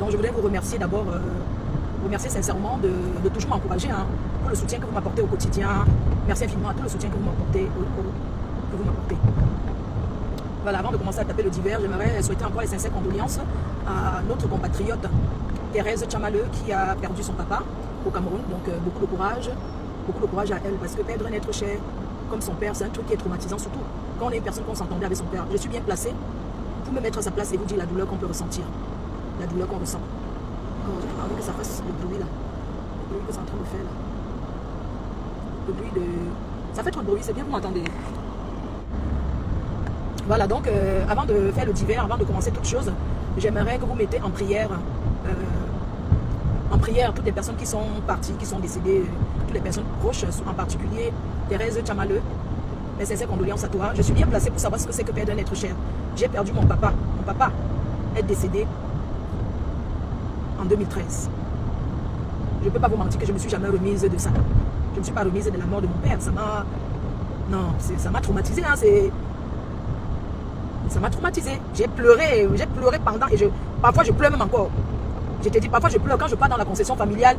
Donc je voudrais vous remercier d'abord, remercier sincèrement de toujours m'encourager, hein, pour le soutien que vous m'apportez au quotidien. Merci infiniment à tout le soutien que vous m'apportez. Voilà, avant de commencer à taper le divers, j'aimerais souhaiter encore les sincères condoléances à notre compatriote Thérèse Tchamaleu qui a perdu son papa au Cameroun. Donc beaucoup de courage à elle, parce que perdre un être cher comme son père, c'est un truc qui est traumatisant, surtout quand on est une personne qu'on s'entendait avec son père. Je suis bien placée pour me mettre à sa place et vous dire la douleur qu'on peut ressentir, la douleur qu'on ressent. Oh, j'ai envie que ça fasse le bruit là, le bruit que c'est en train de faire là. Le bruit de... Ça fait trop de bruit, c'est bien, vous m'entendez? Voilà, donc avant de faire le divers, avant de commencer toute chose, j'aimerais que vous mettez en prière toutes les personnes qui sont parties, qui sont décédées, toutes les personnes proches, en particulier Thérèse Tchamaleu. Mes sincères condoléances à toi. Je suis bien placée pour savoir ce que c'est que perdre un être cher. J'ai perdu mon papa. Mon papa est décédé en 2013. Je ne peux pas vous mentir que je ne me suis jamais remise de ça. Je ne me suis pas remise de la mort de mon père. Ça m'a... Non, ça m'a traumatisé. Hein, ça m'a traumatisé. J'ai pleuré pendant... Et parfois, je pleure même encore. Je te dis, parfois, je pleure quand je pars dans la concession familiale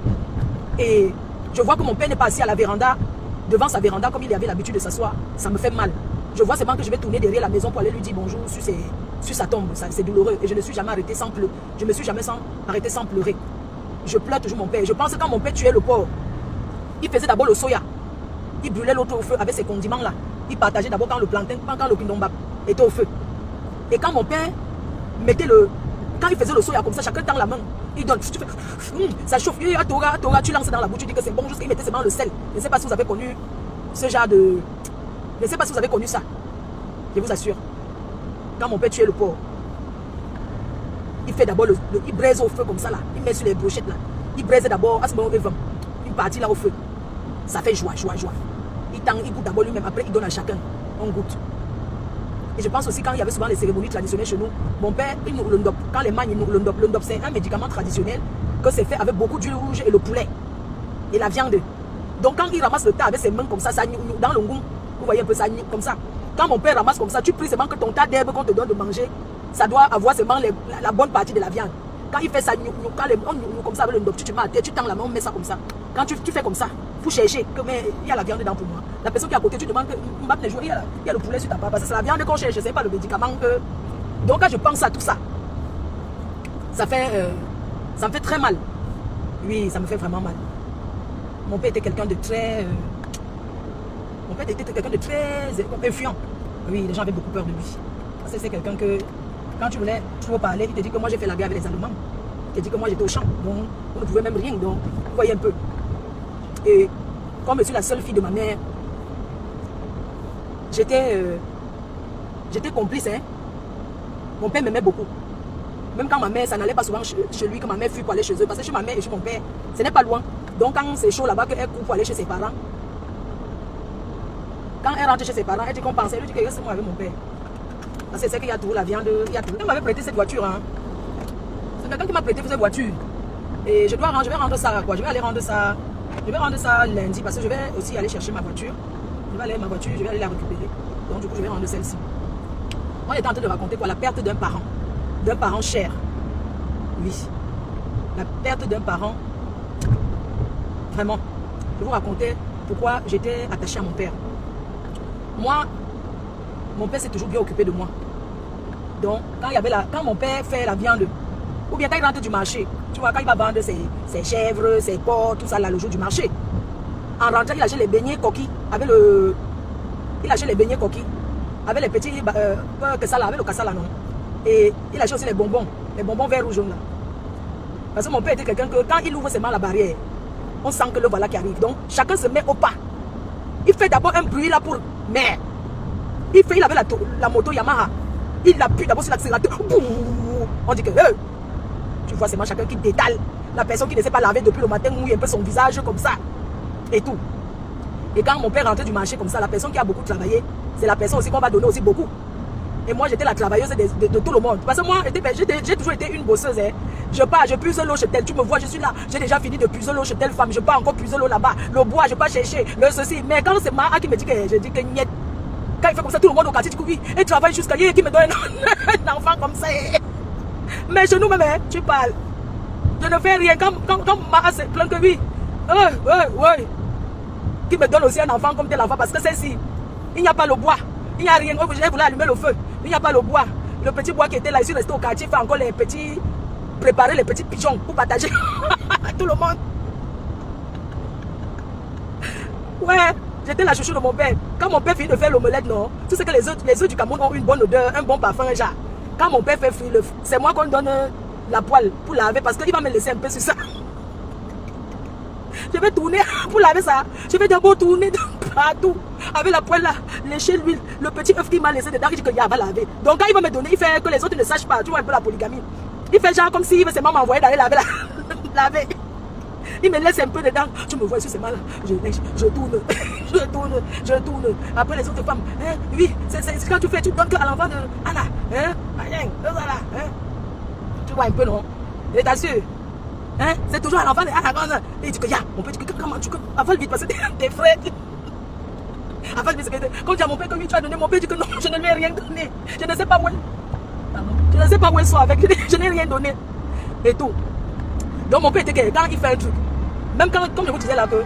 et je vois que mon père n'est pas assis à la véranda, devant sa véranda, comme il avait l'habitude de s'asseoir. Ça me fait mal. Je vois seulement que je vais tourner derrière la maison pour aller lui dire bonjour sur sa tombe. C'est douloureux. Et je ne suis jamais arrêtée sans pleurer. Je me suis jamais arrêtée sans pleurer. Je pleure toujours mon père. Je pense que quand mon père tuait le porc, il faisait d'abord le soya. Il brûlait l'autre au feu avec ses condiments là. Il partageait d'abord quand le plantain, quand le kindombap était au feu. Et quand mon père mettait quand il faisait le soya comme ça, chacun tend la main. Il donne, tu fais, ça chauffe, tu lances dans la bouche, tu dis que c'est bon, jusqu'à il mettait seulement le sel. Je ne sais pas si vous avez connu ce genre de... Je ne sais pas si vous avez connu ça. Je vous assure. Quand mon père tuait le porc, il fait d'abord il braise au feu comme ça là. Il met sur les brochettes là. Il braise d'abord, à ce moment une partie là au feu. Ça fait joie. Il goûte d'abord lui-même, après il donne à chacun. On goûte. Et je pense aussi quand il y avait souvent les cérémonies traditionnelles chez nous, mon père, il nous le ndop. Quand les man, il nous le ndop. Le ndop, c'est un médicament traditionnel que c'est fait avec beaucoup d'huile rouge et le poulet. Et la viande. Donc quand il ramasse le tas avec ses mains comme ça dans le goût, vous voyez un peu ça comme ça. Quand mon père ramasse comme ça, tu pries seulement que ton tas d'herbe qu'on te donne de manger, ça doit avoir seulement la bonne partie de la viande. Quand il fait ça, quand comme ça avec le ndop, tu te mets à terre, tu tends la main, on met ça comme ça. Quand tu fais comme ça, pour chercher que il y a la viande dedans pour moi. La personne qui est à côté, tu demandes que il y a le poulet sur ta part. Parce que c'est la viande qu'on cherche, c'est pas le médicament que... Donc quand je pense à tout ça, ça me fait très mal. Oui, ça me fait vraiment mal. Mon père était quelqu'un de très... Mon père était quelqu'un de très influent. Oui, les gens avaient beaucoup peur de lui. Parce que c'est quelqu'un que, quand tu voulais trop parler, il te dit que moi j'ai fait la guerre avec les Allemands. Il te dit que moi j'étais au champ, donc on ne pouvait même rien. Donc, vous voyez un peu. Et comme je suis la seule fille de ma mère, j'étais complice. Hein. Mon père m'aimait beaucoup. Même quand ma mère, ça n'allait pas souvent chez lui, que ma mère fuit pour aller chez eux. Parce que chez ma mère et chez mon père, ce n'est pas loin. Donc quand c'est chaud là-bas, qu'elle court pour aller chez ses parents. Quand elle rentre chez ses parents, elle dit qu'on pensait, elle dit que c'est moi avec mon père. Parce que c'est qu'il y a tout, la viande, il y a tout. Elle m'avait prêté cette voiture. Hein. C'est quelqu'un qui m'a prêté cette voiture. Et je vais rendre ça, quoi. Je vais rendre ça lundi parce que je vais aussi aller chercher ma voiture. Je vais aller la récupérer. Donc du coup, je vais rendre celle-ci. On est en train de raconter quoi? La perte d'un parent cher. Oui. La perte d'un parent. Vraiment. Je vais vous raconter pourquoi j'étais attachée à mon père. Moi, mon père s'est toujours bien occupé de moi. Donc, quand mon père fait la viande, ou bien quand il rentre du marché, tu vois, quand il va vendre ses chèvres, ses porcs, tout ça là, le jour du marché. En rentrant, il achète les beignets coquilles avec les petits kassala, avec le kassala, non. Et il achète aussi les bonbons verts ou jaunes là. Parce que mon père était quelqu'un que quand il ouvre seulement la barrière, on sent que le voilà qui arrive. Donc, chacun se met au pas. Il fait d'abord un bruit là pour... Mais, il avait la moto Yamaha. Il appuie d'abord sur l'accélérateur. On dit que... tu vois, c'est moi chacun qui détale. La personne qui ne s'est pas laver depuis le matin mouille un peu son visage comme ça. Et tout. Et quand mon père rentrait du marché comme ça, la personne qui a beaucoup travaillé, c'est la personne aussi qu'on va donner aussi beaucoup. Et moi, j'étais la travailleuse de tout le monde. Parce que moi, j'ai toujours été une bosseuse. Hein. Je pars, je puise l'eau chez telle. Tu me vois, je suis là. J'ai déjà fini de puiser l'eau chez telle femme. Je pars encore puiser l'eau là-bas. Le bois, je pars chercher. Le ceci. Mais quand c'est Maha qui me dit que je dis que niet. Quand il fait comme ça, tout le monde au quartier dit que oui. Et travaille jusqu'à hier qui me donne un enfant comme ça. Mais chez nous même, tu parles. Je ne fais rien. Quand Mara se plaint que oui, oui, qui me donne aussi un enfant comme tel enfant, parce que celle-ci, il n'y a pas le bois, il n'y a rien. Je voulais allumer le feu, il n'y a pas le bois. Le petit bois qui était là, ici, resté au quartier, fait encore les petits, préparer les petits pigeons pour partager à tout le monde. Ouais, j'étais la chouchou de mon père. Quand mon père finit de faire l'omelette, non, tu sais que les œufs du Cameroun ont une bonne odeur, un bon parfum, genre. Quand mon père fait frire, c'est moi qu'on donne la poêle pour laver, parce qu'il va me laisser un peu sur ça. Je vais tourner pour laver ça. Je vais d'abord tourner partout avec la poêle là, lécher l'huile, le petit œuf qu'il m'a laissé dedans, il dit qu'il va laver. Donc quand il va me donner, il fait que les autres ne sachent pas, tu vois un peu la polygamie. Il fait genre comme s'il veut seulement m'envoyer d'aller laver laver. Il me laisse un peu dedans. Tu me vois sur ces mains là. Je tourne. je tourne. Après les autres femmes. Hein, oui, c'est quand tu fais, tu donnes que à l'enfant de Anna. Hein, voilà. Hein. Tu vois un peu, non? Je t'assure. Hein, c'est toujours à l'enfant de Anna. Et il dit que ya, mon père dit que comment tu avales vite parce que tes frères. Avale vite. Quand tu as mon père, comme tu as donné, mon père dit que non, je ne lui ai rien donné. Je ne sais pas où elle. Je ne sais pas où elle soit avec. Je n'ai rien donné. Et tout. Donc mon père était que quand il fait un truc, même quand, comme je vous disais là, que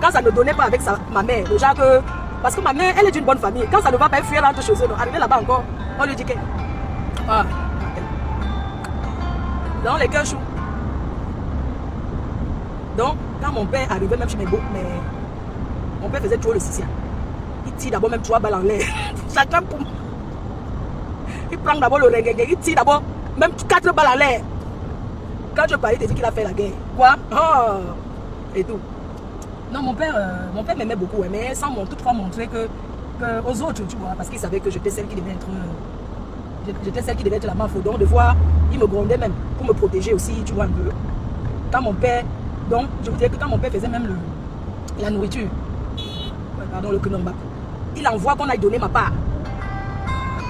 quand ça ne donnait pas avec ma mère, déjà que, parce que ma mère, elle est d'une bonne famille, quand ça ne va pas, elle fuit entre chez eux, arriver là-bas encore, on lui dit que, ah, dans les cœurs chauds. Donc, quand mon père arrivait même chez mes beaux, mais mon père faisait toujours le sicien. Il tire d'abord même 3 balles en l'air. Chacun pour moi. Il prend d'abord le rengue, il tire d'abord même 4 balles en l'air. Quand je parlais, il te dit qu'il a fait la guerre. Quoi? Oh! Et tout. Non, mon père m'aimait beaucoup, mais sans toutefois montrer que aux autres, tu vois, parce qu'il savait que j'étais celle qui devait être. J'étais celle qui devait être la mafia. Donc, de fois, il me grondait même pour me protéger aussi, tu vois, un peu. Quand mon père. Donc, je vous disais que quand mon père faisait même la nourriture, pardon, le knombak, il envoie qu'on aille donner ma part.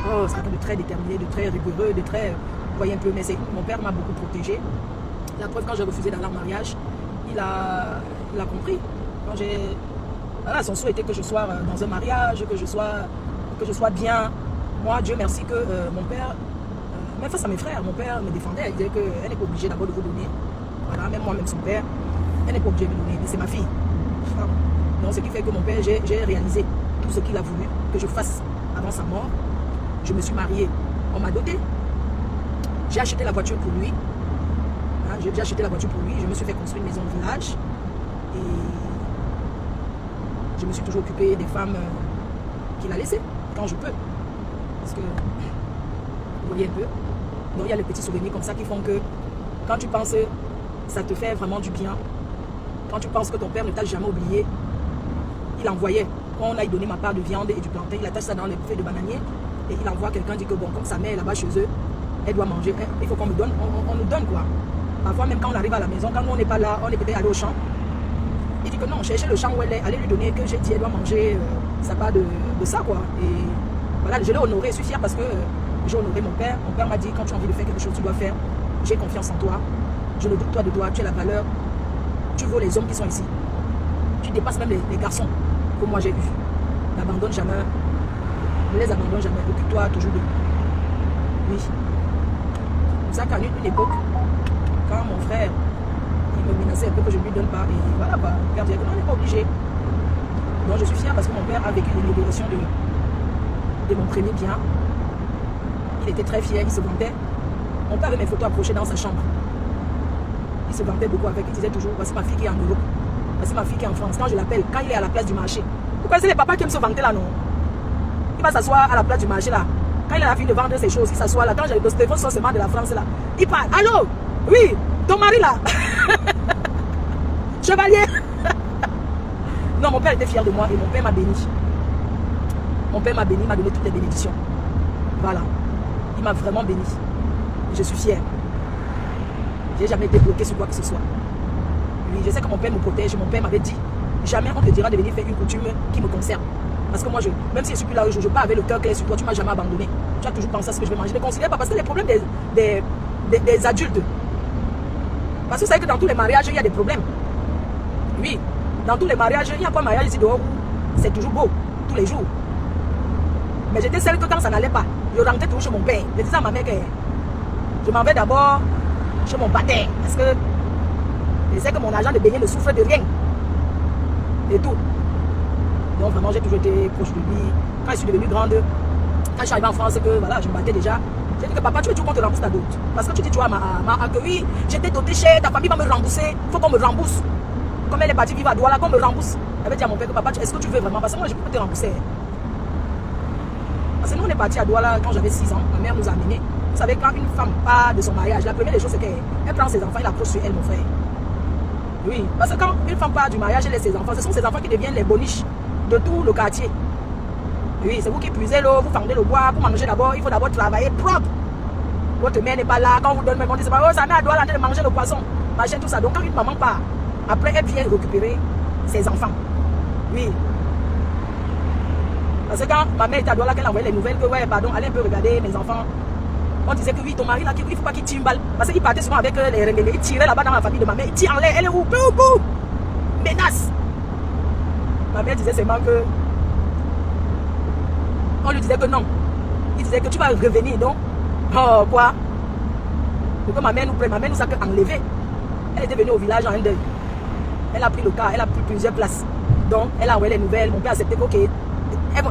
Oh, c'est quelqu'un de très déterminé, de très rigoureux, de très. Vous voyez un peu, mais mon père m'a beaucoup protégé. La preuve, quand j'ai refusé d'aller en mariage, il a compris. Quand j'ai. Voilà, son souhait était que je sois dans un mariage, que je sois bien. Moi, Dieu merci que mon père, même face à mes frères, mon père me défendait. Il disait qu'elle n'est pas obligée d'abord de vous donner. Voilà, même moi, même son père, elle n'est pas obligée de me donner, mais c'est ma fille. Donc, ce qui fait que mon père, j'ai réalisé tout ce qu'il a voulu que je fasse avant sa mort. Je me suis mariée, on m'a doté. J'ai acheté la voiture pour lui. Hein, j'ai acheté la voiture pour lui. Je me suis fait construire une maison de village. Et je me suis toujours occupée des femmes qu'il a laissées, quand je peux. Parce que, vous voyez un peu. Donc il y a les petits souvenirs comme ça qui font que, quand tu penses, ça te fait vraiment du bien. Quand tu penses que ton père ne t'a jamais oublié, il envoyait, quand on aille donner ma part de viande et du plantain, il attache ça dans les bouffées de bananier. Et il envoie quelqu'un, dit que bon, comme sa mère est là-bas chez eux, elle doit manger, il faut qu'on me donne, on nous donne quoi. Parfois même quand on arrive à la maison, quand nous on n'est pas là, on est peut-être allé au champ. Il dit que non, cherchez le champ où elle est, allez lui donner que j'ai dit, elle doit manger, ça part de ça quoi. Et voilà, je l'ai honoré, je suis fière parce que j'ai honoré mon père. Mon père m'a dit, quand tu as envie de faire quelque chose, tu dois faire. J'ai confiance en toi, je ne doute pas de toi, tu as la valeur, tu vaux les hommes qui sont ici. Tu dépasses même les garçons que moi j'ai eus. N'abandonne jamais, ne les abandonne jamais, occupe-toi toujours d'eux. Oui. C'est ça qu'à une époque, quand mon frère il me menaçait un peu que je ne lui donne pas, et voilà, bah, mon père disait que non, on n'est pas obligé. Donc je suis fière parce que mon père a vécu une libération de mon premier bien. Il était très fier, il se vantait. Mon père avait mes photos accrochées dans sa chambre. Il se vantait beaucoup avec, il disait toujours, voici ma fille qui est en Europe, voici ma fille qui est en France. Quand je l'appelle, quand il est à la place du marché, vous connaissez les papas qui aiment se vanter là, non? Il va s'asseoir à la place du marché là. Quand il a la fille de vendre ses choses, il s'assoit là. Quand j'ai le téléphone seulement de la France là, il parle. Allô? Oui, ton mari là. Chevalier. Non, mon père était fier de moi et mon père m'a béni. Mon père m'a béni, m'a donné toutes les bénédictions. Voilà. Il m'a vraiment béni. Je suis fière. Je n'ai jamais été bloqué sur quoi que ce soit. Oui, je sais que mon père me protège. Mon père m'avait dit, jamais on te dira de venir faire une coutume qui me concerne. Parce que moi, même si je suis plus là, je pars avec le cœur clair sur toi, tu ne m'as jamais abandonné. Tu as toujours pensé à ce que je vais manger. Je ne considère pas parce que les problèmes des adultes. Parce que vous savez que dans tous les mariages, il y a des problèmes. Oui, dans tous les mariages, il n'y a pas de mariage ici dehors où c'est toujours beau, tous les jours. Mais j'étais celle que quand ça n'allait pas, je rentrais toujours chez mon père. Je disais à ma mère que je m'en vais d'abord chez mon bataire. Parce que je sais que mon agent de beignet ne souffre de rien. Et tout. Donc vraiment, j'ai toujours été proche de lui. Quand je suis devenue grande, quand je suis arrivée en France, que voilà, je me battais déjà. J'ai dit que papa, tu veux toujours qu'on te rembourse ta dot. Parce que tu dis, tu vois, que oui, j'étais dotée cher, ta famille va me rembourser. Il faut qu'on me rembourse. Comme elle est partie vivre à Douala, qu'on me rembourse. Elle avait dit à mon père que papa, est-ce que tu veux vraiment? Parce que moi, je peux pas te rembourser. Parce que nous, on est parti à Douala quand j'avais 6 ans. Ma mère nous a amenés. Vous savez, quand une femme part de son mariage, la première des choses, c'est qu'elle prend ses enfants, elle accroche sur elle, mon frère. Oui, parce que quand une femme part du mariage, elle laisse ses enfants. Ce sont ses enfants qui deviennent les boniches de tout le quartier. Oui, c'est vous qui puisez l'eau, vous fendez le bois. Pour manger d'abord, il faut d'abord travailler propre. Votre mère n'est pas là. Quand vous donne même, on dit, oh, sa mère doit aller de manger le poisson. Machin, tout ça. Donc, quand une maman part, après, elle vient récupérer ses enfants. Oui. Parce que quand ma mère était à Douala, qu'elle envoyait les nouvelles, que ouais, pardon, allez un peu regarder mes enfants. On disait que oui, ton mari là, il ne faut pas qu'il tire une balle. Parce qu'il partait souvent avec les renguelés. Il tirait là-bas dans la famille de ma mère. Il tire en l'air. Elle est où? Menace. Ma mère disait seulement que. On lui disait que non. Il disait que tu vas revenir, donc. Oh, quoi? Donc ma mère nous a enlevé. Elle était venue au village en un deuil. Elle a pris le car, elle a pris plusieurs places. Donc, elle a envoyé les nouvelles. Mon père a accepté que, ok,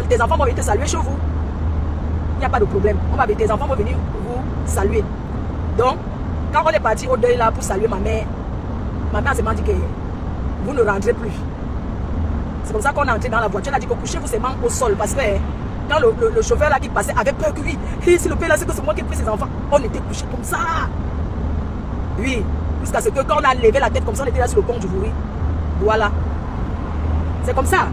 tes enfants vont venir te saluer chez vous. Il n'y a pas de problème. Tes enfants vont venir vous saluer. Donc, quand on est parti au deuil là pour saluer ma mère s'est dit que vous ne rentrez plus. C'est comme ça qu'on est entré dans la voiture. Elle a dit que couchez-vous seulement au sol. Parce que quand le chauffeur là qui passait avait peur que oui, si le père là c'est que c'est moi qui ai pris ses enfants, on était couchés comme ça. Oui, jusqu'à ce que quand on a levé la tête comme ça, on était là sur le pont du Vouri. Voilà. C'est comme ça.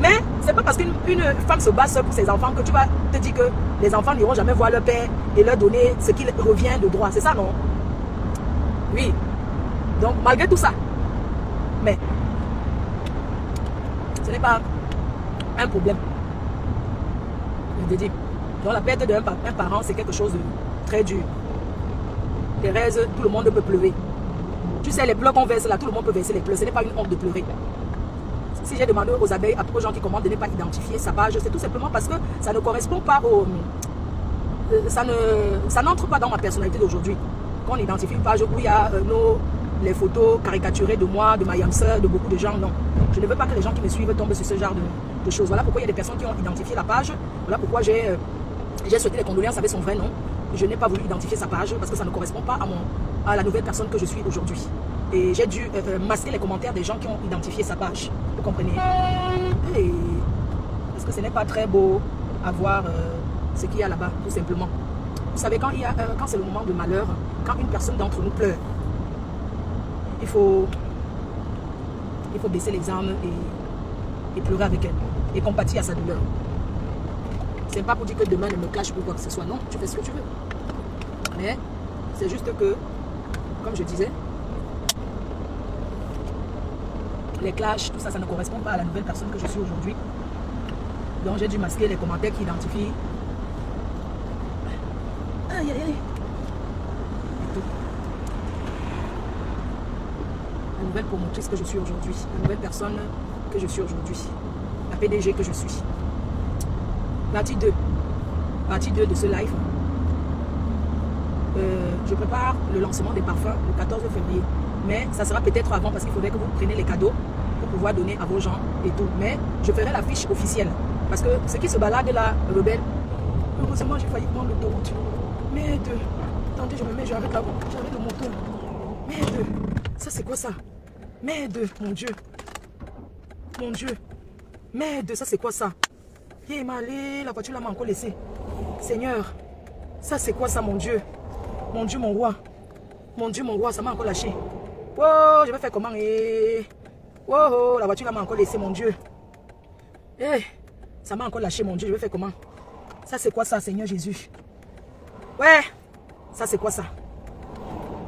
Mais c'est pas parce qu'une femme se bat seule pour ses enfants que tu vas te dire que les enfants n'iront jamais voir leur père et leur donner ce qui revient de droit. C'est ça, non? Oui. Donc, malgré tout ça, mais ce n'est pas un problème. Je te dis. Donc, la perte d'un parent, c'est quelque chose de très dur. Thérèse, tout le monde peut pleurer. Tu sais, les pleurs qu'on verse là, tout le monde peut verser les pleurs. Ce n'est pas une honte de pleurer. Si j'ai demandé aux abeilles, aux gens qui commandent de ne pas identifier sa page, c'est tout simplement parce que ça ne correspond pas au... Ça n'entre pas dans ma personnalité d'aujourd'hui. Quand on identifie une page où il y a les photos caricaturées de moi, de ma yamseur, de beaucoup de gens, non. Je ne veux pas que les gens qui me suivent tombent sur ce genre de choses. Voilà pourquoi il y a des personnes qui ont identifié la page. Voilà pourquoi j'ai souhaité les condoléances avec son vrai nom. Je n'ai pas voulu identifier sa page parce que ça ne correspond pas à la nouvelle personne que je suis aujourd'hui. Et j'ai dû masquer les commentaires des gens qui ont identifié sa page. Vous comprenez? Et parce que ce n'est pas très beau à voir ce qu'il y a là-bas, tout simplement. Vous savez, quand c'est le moment de malheur, quand une personne d'entre nous pleure, il faut baisser les armes et pleurer avec elle. Et compatir à sa douleur. C'est pas pour dire que demain ne me cache pour quoi que ce soit. Non, tu fais ce que tu veux. Mais c'est juste que, comme je disais, les clashs, tout ça, ça ne correspond pas à la nouvelle personne que je suis aujourd'hui. Donc j'ai dû masquer les commentaires qui identifient. Aïe, aïe, aïe. La nouvelle promotrice que je suis aujourd'hui. La nouvelle personne que je suis aujourd'hui. La PDG que je suis. Partie 2. Partie 2 de ce live. Je prépare le lancement des parfums le 14 février. Mais ça sera peut-être avant parce qu'il faudrait que vous preniez les cadeaux pour pouvoir donner à vos gens et tout. Mais je ferai la fiche officielle. Parce que ceux qui se baladent là, rebelles, heureusement j'ai failli prendre l'autoroute. Merde. Attendez, je me mets, j'arrête là. J'arrête le moteur. Merde. Ça c'est quoi ça? Merde, mon Dieu. Mon Dieu. Merde, ça c'est quoi ça? Il m'a allé, la voiture là m'a encore laissé. Seigneur, ça c'est quoi ça, mon Dieu? Mon Dieu, mon roi. Mon Dieu, mon roi, ça m'a encore lâché. Oh, je vais faire comment? Oh, la voiture là m'a encore laissé, mon Dieu. Ça m'a encore lâché, mon Dieu, je vais faire comment? Ça c'est quoi ça, Seigneur Jésus? Ouais, ça c'est quoi ça?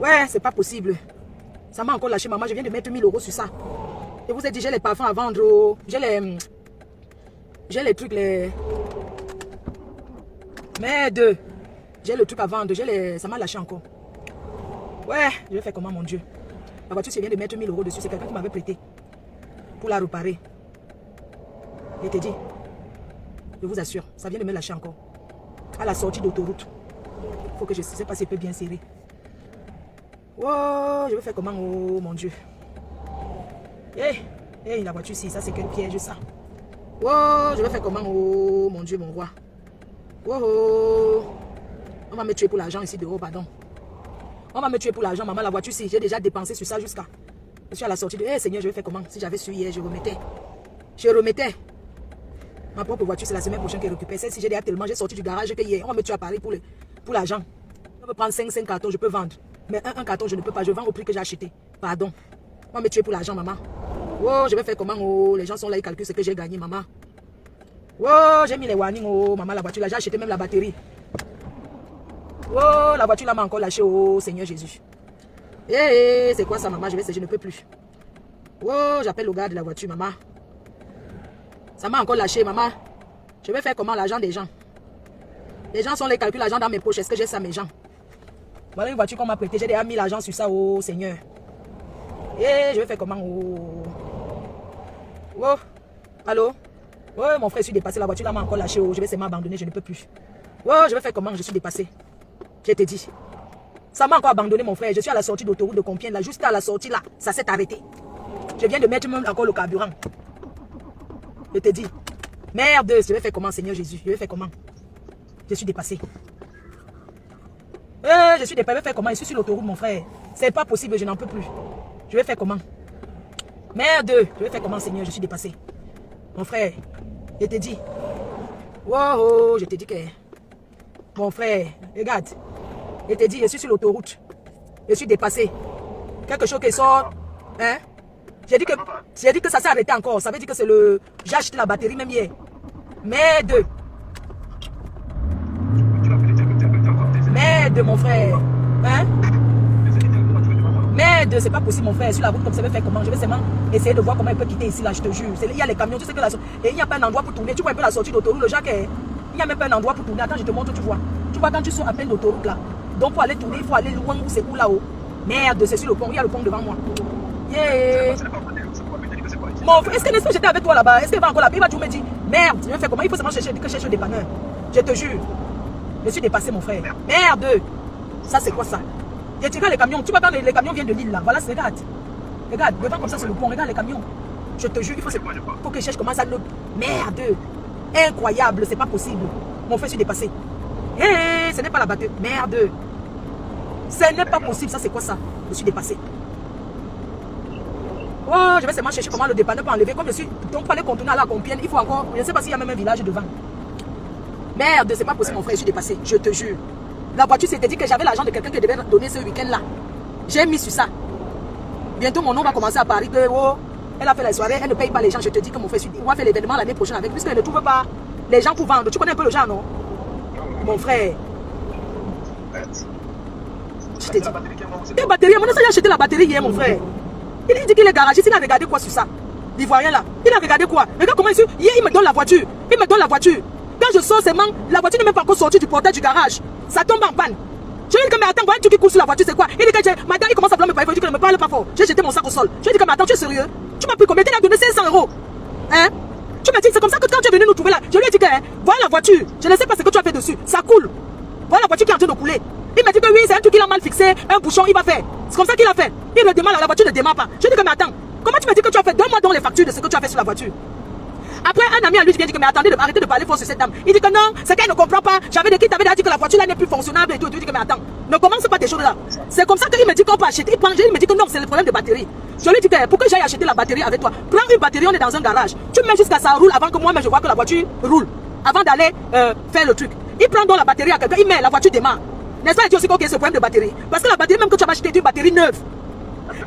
Ouais, c'est pas possible. Ça m'a encore lâché, maman, je viens de mettre 1000 € sur ça. Je vous ai dit, j'ai les parfums à vendre. J'ai les trucs, Merde. J'ai le truc à vendre. Ça m'a lâché encore. Ouais, je vais faire comment, mon Dieu? La voiture, je viens de mettre 1000 € dessus. C'est quelqu'un qui m'avait prêté pour la réparer. Je te dis, je vous assure, ça vient de me lâcher encore. À la sortie d'autoroute. Il faut que je ne sais pas si elle peut bien serrer. Oh, je vais faire comment? Oh mon Dieu. La voiture ici, ça c'est quel piège ça? Oh, je vais faire comment? Oh mon Dieu, mon roi. Oh, on va me tuer pour l'argent ici dehors, pardon. On va me tuer pour l'argent, maman. La voiture ici, j'ai déjà dépensé sur ça jusqu'à... Je suis à la sortie de... Seigneur, je vais faire comment? Si j'avais su hier, je remettais. Je remettais. Ma propre voiture, c'est la semaine prochaine qu'elle récupère. Celle-ci, j'ai déjà tellement... J'ai sorti du garage que hier, on va me tuer à Paris pour l'argent. Je peux prendre 5 cartons, je peux vendre. Mais un carton, je ne peux pas. Je vends au prix que j'ai acheté. Pardon. On va me tuer pour l'argent, maman. Oh, je vais faire comment? Oh, les gens sont là, ils calculent ce que j'ai gagné, maman. Oh, j'ai mis les warnings. Oh, maman, la voiture là, j'ai acheté même la batterie. Oh, la voiture là m'a encore lâché. Oh, Seigneur Jésus. C'est quoi ça, maman? Je ne peux plus. Oh, j'appelle le gars de la voiture, maman. Ça m'a encore lâché, maman. Je vais faire comment l'argent des gens? Les gens sont là, ils calculent l'argent dans mes poches. Est-ce que j'ai ça, mes gens? Voilà une voiture qu'on m'a prêtée. J'ai déjà mis l'argent sur ça, oh Seigneur. Je vais faire comment? Oh, allô? Oh, mon frère, je suis dépassé. La voiture là m'a encore lâché. Oh, je vais seulement abandonner, je ne peux plus. Oh, je vais faire comment? Je suis dépassé. Je te dis. Ça m'a encore abandonné, mon frère. Je suis à la sortie d'autoroute de Compiègne, là. Juste à la sortie, là. Ça s'est arrêté. Je viens de mettre même encore le carburant. Je te dis. Merde, je vais faire comment, Seigneur Jésus? Je vais faire comment? Je suis dépassé. Je suis dépassé. Je vais faire comment? Je suis sur l'autoroute, mon frère. C'est pas possible, je n'en peux plus. Je vais faire comment? Merde, je vais faire comment, Seigneur? Je suis dépassé. Mon frère, je te dis. Wow, je te dis que... Mon frère, regarde. Je te dis, je suis sur l'autoroute. Je suis dépassé. Quelque chose qui sort. Hein? J'ai dit que ça s'est arrêté encore. Ça veut dire que c'est le... J'ai acheté la batterie même hier. Merde. Merde, mon frère. Hein? Merde, c'est pas possible, mon frère. Sur la route, comme ça, je vais faire comment? Je vais seulement essayer de voir comment il peut quitter ici, là, je te jure. Il y a les camions, tu sais que la... Et il n'y a pas un endroit pour tourner. Tu vois un peu la sortie d'autoroute, le Jacques. Il n'y a même pas un endroit pour tourner. Attends, je te montre, tu vois. Tu vois, quand tu sors à peine d'autoroute, là. Donc, pour aller tourner, il faut aller loin où c'est où là-haut. Merde, c'est sur le pont. Il y a le pont devant moi. Mon frère, est-ce que j'étais avec toi là-bas? Est-ce qu'il va encore là-bas? Il va toujours me dire, merde, je vais faire comment? Il faut seulement chercher le dépanneur. Je te jure. Je suis dépassé, mon frère. Merde. Ça, c'est quoi ça? Je tire les camions. Tu vois, quand les camions viennent de l'île là. Voilà, regarde. Regarde, devant comme ça, c'est le pont. Regarde les camions. Je te jure, il faut que je cherche comment ça. Merde. Incroyable, c'est pas possible. Mon frère, je suis dépassé. Ce n'est pas la batterie. Merde. Ce n'est pas possible. Ça, c'est quoi ça? Je suis dépassé. Oh, je vais seulement chercher comment le dépanneur peut enlever. Comme je suis. Donc, pour aller contourner à la Compiègne, il faut encore. Je ne sais pas s'il y a même un village devant. Merde, c'est pas possible, mon frère. Je suis dépassé. Je te jure. La voiture s'était dit que j'avais l'argent de quelqu'un qui devait donner ce week-end-là. J'ai mis sur ça. Bientôt, mon nom va commencer à parler que, oh, elle a fait la soirée, elle ne paye pas les gens. Je te dis que mon frère, on va faire l'événement l'année prochaine avec, puisqu'elle ne trouve pas les gens pour vendre. Tu connais un peu le genre, non? Mon frère. Je te dis. Quelle batterie? Mon frère, j'ai acheté la batterie hier, mon frère. Il dit qu'il est garagiste, il a regardé quoi sur ça? L'Ivoirien là. Il a regardé quoi? Regarde comment il dit. Hier, il me donne la voiture. Il me donne la voiture. Quand je sors seulement, la voiture n'est même pas encore sortie du portail du garage. Ça tombe en panne. Je lui dis que, mais attends, voilà un truc qui coule sur la voiture, c'est quoi? Il dit que, madame, il commence à vouloir me parler. Il dit que ne me parle pas fort. J'ai jeté mon sac au sol. Je lui dis que, mais attends, tu es sérieux? Tu m'as pris combien? Tu m'as donné 500 €. Hein? Tu m'as dit, c'est comme ça que quand tu es venu nous trouver là, je lui ai dit que, voilà la voiture. Je ne sais pas ce que tu as fait dessus. Ça coule. Voilà la voiture qui est en train de couler. Il m'a dit que oui, c'est un truc qu'il a mal fixé, un bouchon, il va faire. C'est comme ça qu'il a fait. Il me demande, la voiture ne démarre pas. Je lui dis que, mais attends, comment tu m'as dit que tu as fait? Donne-moi donc les factures de ce que tu as fait sur la voiture. Après, un ami à lui vient dire que, mais attendez, arrêtez de parler fort sur cette dame. Il dit que non, c'est qu'elle ne comprend pas. J'avais dit que la voiture là n'est plus fonctionnable et tout. Il dit que, mais attends, ne commence pas tes choses là. C'est comme ça qu'il me dit qu'on peut acheter. Il me dit que non, c'est le problème de batterie. Je lui dis que, pour que j'aille acheter la batterie avec toi, prends une batterie, on est dans un garage. Tu mets jusqu'à ça roule avant que moi, mais je vois que la voiture roule. Avant d'aller faire le truc. Il prend donc la batterie à quelqu'un, il met, la voiture démarre. N'est-ce pas, il dit aussi qu'il y a ce problème de batterie. Parce que la batterie, même que tu as acheté, c'est une batterie neuve.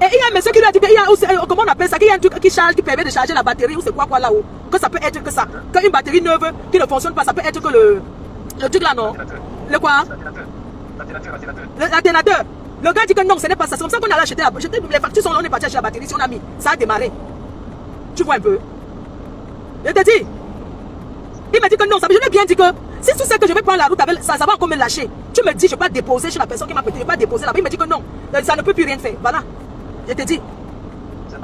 Et il y a un monsieur qui lui a dit qu'il y a aussi, comment on appelle ça, qu'il y a un truc qui charge, qui permet de charger la batterie ou c'est quoi là-haut. Que ça peut être que ça. Qu'une batterie neuve qui ne fonctionne pas, ça peut être que le truc là, non? Le quoi? L'alternateur. Le gars dit que non, ce n'est pas ça. C'est comme ça qu'on a acheté la batterie. Les factures sont là, on est parti acheter la batterie, si on a mis. Ça a démarré. Tu vois un peu? Je te dis. Il m'a dit que non, ça, je lui ai bien dit que si tu sais que je vais prendre la route avec ça, ça va encore me lâcher. Tu me dis, je peux déposer chez la personne qui m'a prêté, je peux déposer là-bas. Il me dit que non, ça ne peut plus rien faire. Voilà. Je te dis. Je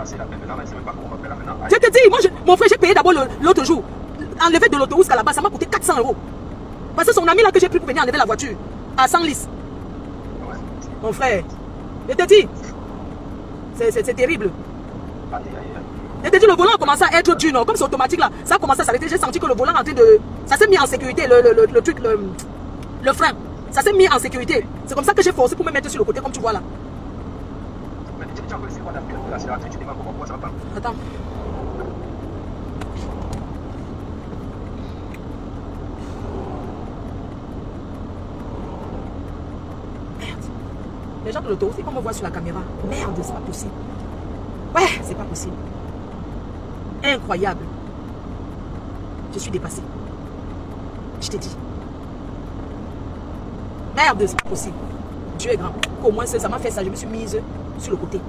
te dis, moi, mon frère, j'ai payé d'abord l'autre jour. Enlever de l'autoroute jusqu'à là-bas, ça m'a coûté 400 €. Parce que son ami là que j'ai pris pour venir enlever la voiture, à 100 litres. Mon frère, Je te dis. C'est terrible. Je te dis, le volant a commencé à être dur, non? Comme c'est automatique là. Ça a commencé à s'arrêter. J'ai senti que le volant est en train de... Ça s'est mis en sécurité, le truc, le frein. Ça s'est mis en sécurité. C'est comme ça que j'ai forcé pour me mettre sur le côté, comme tu vois là. Attends. Merde. Les gens de l'autoroute, ils vont me voir sur la caméra. Merde, c'est pas possible. Ouais, c'est pas possible. Incroyable. Je suis dépassée. Je t'ai dit. Merde, c'est pas possible. Dieu est grand. Au moins, ça m'a fait ça. Je me suis mise sur le côté.